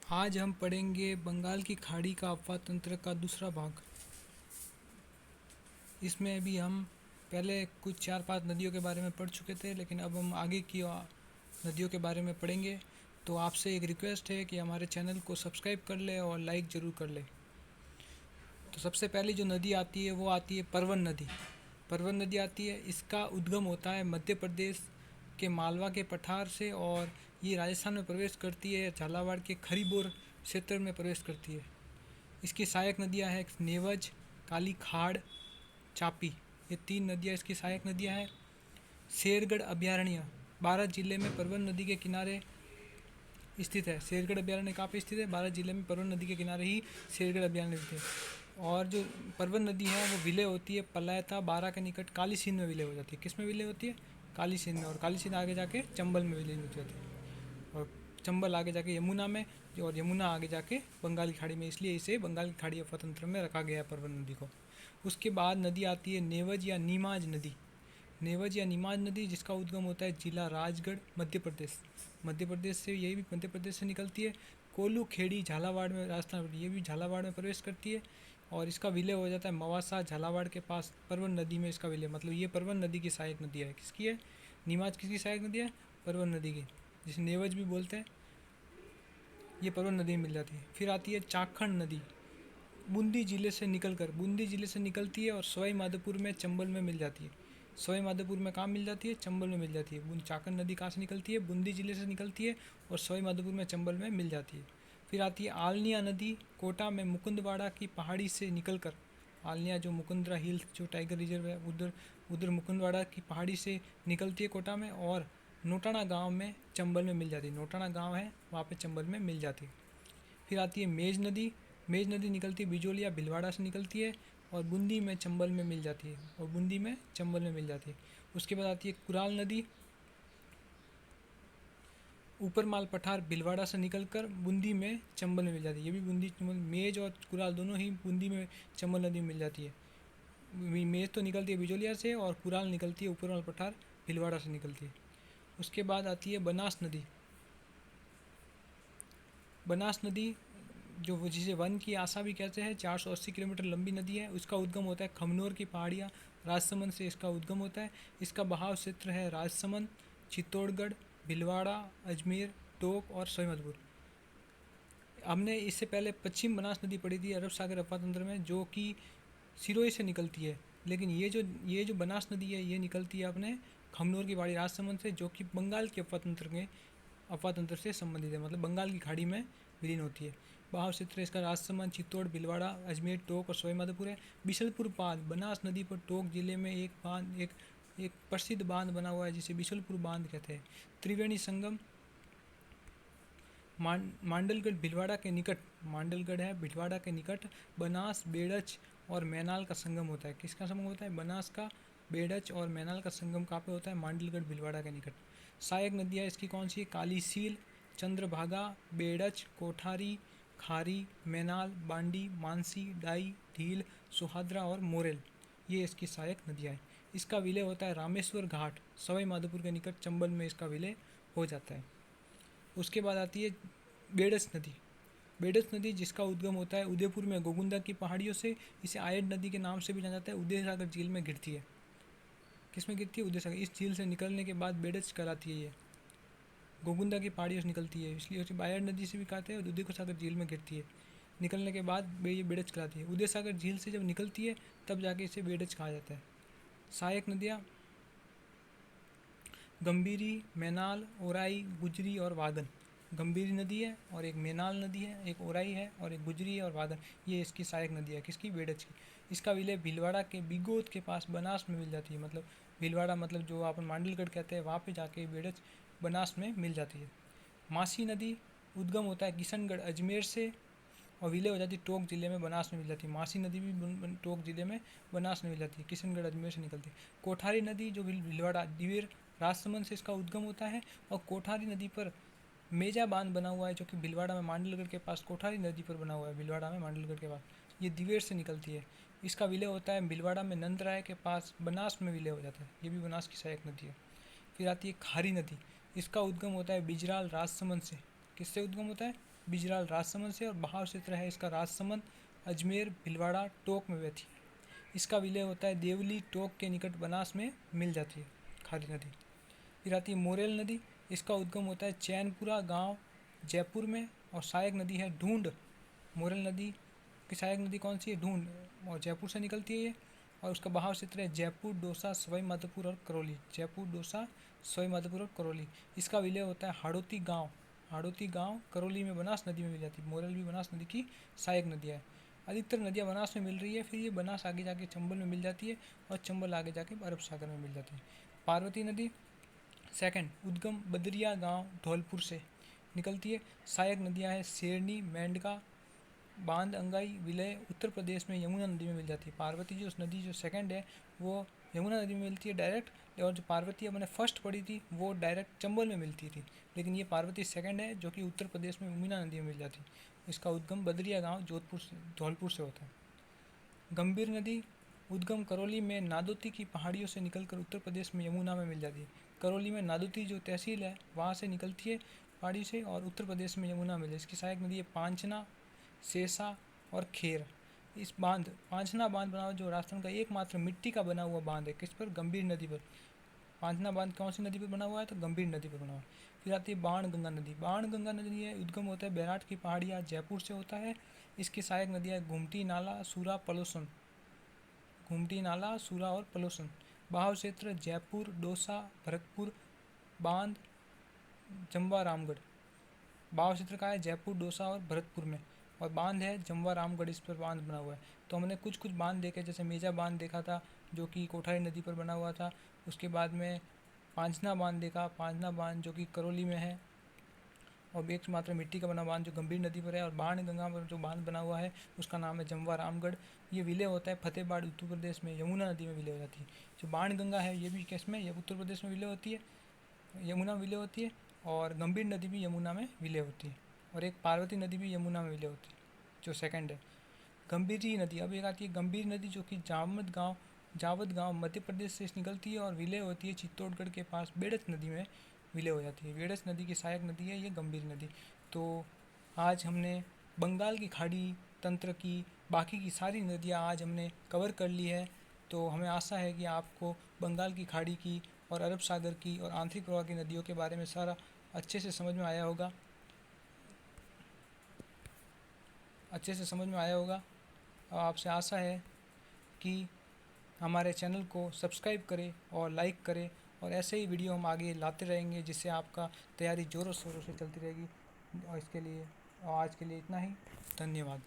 आज हम पढ़ेंगे बंगाल की खाड़ी का अफवाह तंत्र का दूसरा भाग। इसमें भी हम पहले कुछ 4-5 नदियों के बारे में पढ़ चुके थे, लेकिन अब हम आगे की नदियों के बारे में पढ़ेंगे। तो आपसे एक रिक्वेस्ट है कि हमारे चैनल को सब्सक्राइब कर ले और लाइक ज़रूर कर ले। तो सबसे पहली जो नदी आती है वो आती है परवन नदी। परवन नदी आती है, इसका उद्गम होता है मध्य प्रदेश के मालवा के पठार से और ये राजस्थान में प्रवेश करती है, झालावाड़ के खरीबोर क्षेत्र में प्रवेश करती है। इसकी सहायक नदियां हैं नेवज, काली खाड़, चापी। ये 3 नदियां इसकी सहायक नदियां हैं। शेरगढ़ अभयारण्य 12 जिले में परवन नदी के किनारे स्थित है। शेरगढ़ अभयारण्य कहाँ पे स्थित है? 12 जिले में परवन नदी के किनारे ही शेरगढ़ अभयारण्य स्थित है। और जो परवन नदी है वो विलय होती है पलायता बारा के निकट काली सिंध में विलय हो जाती है। किस में विलय होती है? काली सिंध में। और काली सिंध आगे जाके चंबल में विलय हो जाती है, और चंबल आगे जाके यमुना में, और यमुना आगे जाके बंगाल की खाड़ी में। इसलिए इसे बंगाल की खाड़ी अफवाह तंत्र में रखा गया है परवन नदी को। उसके बाद नदी आती है नेवज या नीमाज नदी। नेवज या नीमाज नदी जिसका उद्गम होता है जिला राजगढ़, मध्य प्रदेश। मध्य प्रदेश से, यही भी मध्य प्रदेश से निकलती है। कोलू खेड़ी झालावाड़ में, राजस्थान, ये भी झालावाड़ में प्रवेश करती है। और इसका विलय हो जाता है मवासा झालावाड़ के पास परवन नदी में। इसका विलय मतलब ये परवन नदी की सहायक नदी है। किसकी है? नीमाज किसकी सहायक नदी है? परवन नदी की, जिसे नेवज भी बोलते हैं। ये परवन नदी में मिल जाती है। फिर आती है चाखंड नदी। बूंदी जिले से निकलती है और सवाई माधोपुर में, चंबल में मिल जाती है। सवाई माधोपुर में कहाँ मिल जाती है? चंबल में मिल जाती है। चाखंड नदी कहाँ से निकलती है? बूंदी जिले से निकलती है और सवाई माधोपुर में, चंबल में मिल जाती है। फिर आती है आलनिया नदी। कोटा में मुकुंदवाड़ा की पहाड़ी से निकलकर, आलनिया जो मुकुंदरा हिल्स जो टाइगर रिजर्व है, उधर उधर मुकुंदवाड़ा की पहाड़ी से निकलती है कोटा में, और नोटाणा गांव में, चंबल में मिल जाती है। नोटाणा गांव है वहाँ पे चंबल में मिल जाती है। फिर आती है मेज नदी। मेज नदी निकलती है बिजोलिया भिलवाड़ा से निकलती है और बूंदी में, चंबल में मिल जाती है, और बूंदी में, चंबल में मिल जाती है। उसके बाद आती है कुराल नदी। ऊपर माल पठार भिलवाड़ा से निकलकर बूंदी में, चंबल में मिल जाती है। ये भी बूंदी, मेज और कुराल दोनों ही बूंदी में, चंबल नदी में मिल जाती है। मेज तो निकलती है बिजोलिया से और कुराल निकलती है ऊपर माल पठार भिलवाड़ा से निकलती है। उसके बाद आती है बनास नदी। बनास नदी जो जिसे वन की आशा भी कहते हैं, 480 किलोमीटर लंबी नदी है। उसका उद्गम होता है खमनोर की पहाड़ियाँ, राजसमंद से इसका उद्गम होता है। इसका बहाव क्षेत्र है राजसमंद, चित्तौड़गढ़, भीलवाड़ा, अजमेर, टोंक और सोईमधुपुर। हमने इससे पहले पश्चिम बनास नदी पढ़ी थी अरब सागर अफवाह तंत्र में, जो कि सिरोही से निकलती है। लेकिन ये जो बनास नदी है ये निकलती है अपने खमनोर की पहाड़ी, राजसमंद से, जो कि बंगाल के अफवाह तंत्र से संबंधित है, मतलब बंगाल की खाड़ी में विलीन होती है। बहाव क्षेत्र इसका राजसमंद, चित्तौड़, भीलवाड़ा, अजमेर, टोंक और सवाईमाधोपुर है। बिशलपुर बांध, बनास नदी पर टोंक जिले में एक प्रसिद्ध बांध बना हुआ है जिसे बिशलपुर बांध कहते हैं। त्रिवेणी संगम मांडलगढ़ भिलवाड़ा के निकट, मांडलगढ़ है भिलवाड़ा के निकट, बनास, बेड़च और मैनाल का संगम होता है। किसका संगम होता है? बनास का, बेड़च और मैनाल का संगम कहाँ पे होता है? मांडलगढ़ भिलवाड़ा के निकट। सहायक नदियाँ इसकी कौन सी है? काली सील, चंद्रभागा, बेड़च, कोठारी, खारी, मैनाल, बांडी, मानसी, डाई, ढील, सुहाद्रा और मोरेल। ये इसकी सहायक नदियाँ हैं। इसका विलय होता है रामेश्वर घाट, सवाई माधोपुर के निकट, चंबल में इसका विलय हो जाता है। उसके बाद आती है बेड़स नदी। बेड़स नदी जिसका उद्गम होता है उदयपुर में गोगुंदा की पहाड़ियों से। इसे आयड नदी के नाम से भी जाना जाता है। उदय सागर झील में गिरती है। किस में गिरती है? उदय सागर। इस झील से निकलने के बाद बेड़स कहलाती है। ये गोगुंदा की पहाड़ियों से निकलती है, इसलिए उसे आयड नदी से भी कहते हैं, और उदय सागर झील में गिरती है। निकलने के बाद ये बेड़च कहलाती है। उदय सागर झील से जब निकलती है तब जाके इसे बेड़च कहा जाता है। सहायक नदियाँ गंभीरी, मैनाल, ओराई, गुजरी और वागन। गंभीरी नदी है और एक मैनाल नदी है, एक ओराई है और एक गुजरी है और वागन। ये इसकी सहायक नदी है। किसकी? बेड़च की। इसका विलय भीलवाड़ा के बिगोद के पास बनास में मिल जाती है। मतलब भीलवाड़ा, मतलब जो अपन मांडलगढ़ कहते हैं, वहाँ पे जाके बेड़च बनास में मिल जाती है। मासी नदी उद्गम होता है किशनगढ़, अजमेर से, और विलय हो जाती है टोंक जिले में, बनास में मिल जाती है। मासी नदी भी टोंक जिले में, बनास में मिल जाती है। किशनगढ़, अजमेर से निकलती है। कोठारी नदी जो भीलवाड़ा, दिवेर, राजसमंद से इसका उद्गम होता है, और कोठारी नदी पर मेजा बांध बना हुआ है, जो कि भीलवाड़ा में, मांडलगढ़ के पास कोठारी नदी पर बना हुआ है। भीलवाड़ा में, मांडलगढ़ के पास ये दिवेर से निकलती है। इसका विलय होता है भीलवाड़ा में, नंदराय के पास, बनास में विलय हो जाता है। ये भी बनास की सहायक नदी है। फिर आती है खारी नदी। इसका उद्गम होता है बिजराल, राजसमंद से। किससे उद्गम होता है? बिजराल राजसमंद से, और बहाव क्षेत्र है इसका राजसमंद, अजमेर, भीलवाड़ा, टोंक में बहती है। इसका विलय होता है देवली, टोंक के निकट बनास में मिल जाती है खारी नदी। फिर आती है मोरेल नदी। इसका उद्गम होता है चैनपुरा गांव जयपुर में, और सहायक नदी है ढूंढ। मोरेल नदी की सहायक नदी कौन सी है? ढूंढ, और जयपुर से निकलती है ये। और उसका बहाव क्षेत्र है जयपुर, दौसा, सवाई माधोपुर और करौली। जयपुर, दौसा, सवाई माधोपुर और करौली। इसका विलय होता है हाड़ौती गांव। हाड़ौती गांव करौली में बनास नदी में मिल जाती है। मोरेल भी बनास नदी की सहायक नदियाँ है। अधिकतर नदियाँ बनास में मिल रही है, फिर ये बनास आगे जाके चंबल में मिल जाती है, और चंबल आगे जाके अरब सागर में मिल जाती है। पार्वती नदी सेकंड, उद्गम बदरिया गांव धौलपुर से निकलती है। सहायक नदियाँ हैं शेरनी, मेंढका, बांध, अंगाई। विलय उत्तर प्रदेश में यमुना नदी में मिल जाती है। पार्वती जो नदी जो सेकंड है वो यमुना नदी में मिलती है डायरेक्ट, और जो पार्वती मैंने फर्स्ट पढ़ी थी वो डायरेक्ट चंबल में मिलती थी, लेकिन ये पार्वती सेकंड है जो कि उत्तर प्रदेश में यमुना नदी में मिल जाती है। इसका उद्गम बदरिया गांव जोधपुर से, धौलपुर से होता है। गंभीर नदी उद्गम करौली में नादोती की पहाड़ियों से निकलकर उत्तर प्रदेश में यमुना में मिल जाती है। करौली में नादोती जो तहसील है वहाँ से निकलती है पहाड़ी से, और उत्तर प्रदेश में यमुना मिल जाती है। इसकी सहायक नदी है पांचना, सेसा और खेर। इस बांध, पांचना बांध बना हुआ जो राजस्थान का एकमात्र मिट्टी का बना हुआ बांध है, किस पर? गंभीर नदी पर। पांचना बांध कौन सी नदी पर बना हुआ है? तो गंभीर नदी पर बना हुआ है। फिर आती है बाण गंगा नदी। बाण गंगा नदी है, उद्गम होता है बैराट की पहाड़ियाँ जयपुर से होता है। इसकी सहायक नदियाँ घुमटी नाला, सूरा, पलोसन। घुमटी नाला, सूरा और पलोसन। बहाव क्षेत्र जयपुर, दौसा, भरतपुर, बांध, जम्वा, रामगढ़। बहाव क्षेत्र का है जयपुर, दौसा और भरतपुर में, और बांध है जम्वा, रामगढ़, इस पर बांध बना हुआ है। तो हमने कुछ कुछ बांध देखे, जैसे मेजा बांध देखा था जो कि कोठारी नदी पर बना हुआ था। उसके बाद में पांचना बांध देखा, पांचना बांध जो कि करौली में है, और एकमात्र मिट्टी का बना बांध जो गंभीर नदी पर है। और बाण गंगा पर जो बांध बना हुआ है उसका नाम है जम्वा, रामगढ़। ये विलय होता है फतेहबाड़, उत्तर प्रदेश में यमुना नदी में विलय हो जाती है। जो बाण गंगा है ये भी किस में? ये उत्तर प्रदेश में विलय होती है, यमुना में विलय होती है। और गंभीर नदी भी यमुना में विलय होती है, और एक पार्वती नदी भी यमुना में विलय होती है जो सेकंड है। गंभीरी नदी, अब एक आती है गंभीर नदी जो कि जावद गांव मध्य प्रदेश से निकलती है और विलय होती है चित्तौड़गढ़ के पास बेड़च नदी में विलय हो जाती है। बेड़च नदी की सहायक नदी है ये गंभीर नदी। तो आज हमने बंगाल की खाड़ी तंत्र की बाकी की सारी नदियाँ आज हमने कवर कर ली है। तो हमें आशा है कि आपको बंगाल की खाड़ी की और अरब सागर की और आंतरिक प्रवाह की नदियों के बारे में सारा अच्छे से समझ में आया होगा, अच्छे से समझ में आया होगा। आपसे आशा है कि हमारे चैनल को सब्सक्राइब करें और लाइक करें, और ऐसे ही वीडियो हम आगे लाते रहेंगे जिससे आपका तैयारी ज़ोरों शोरों से चलती रहेगी। और इसके लिए आज के लिए इतना ही। धन्यवाद।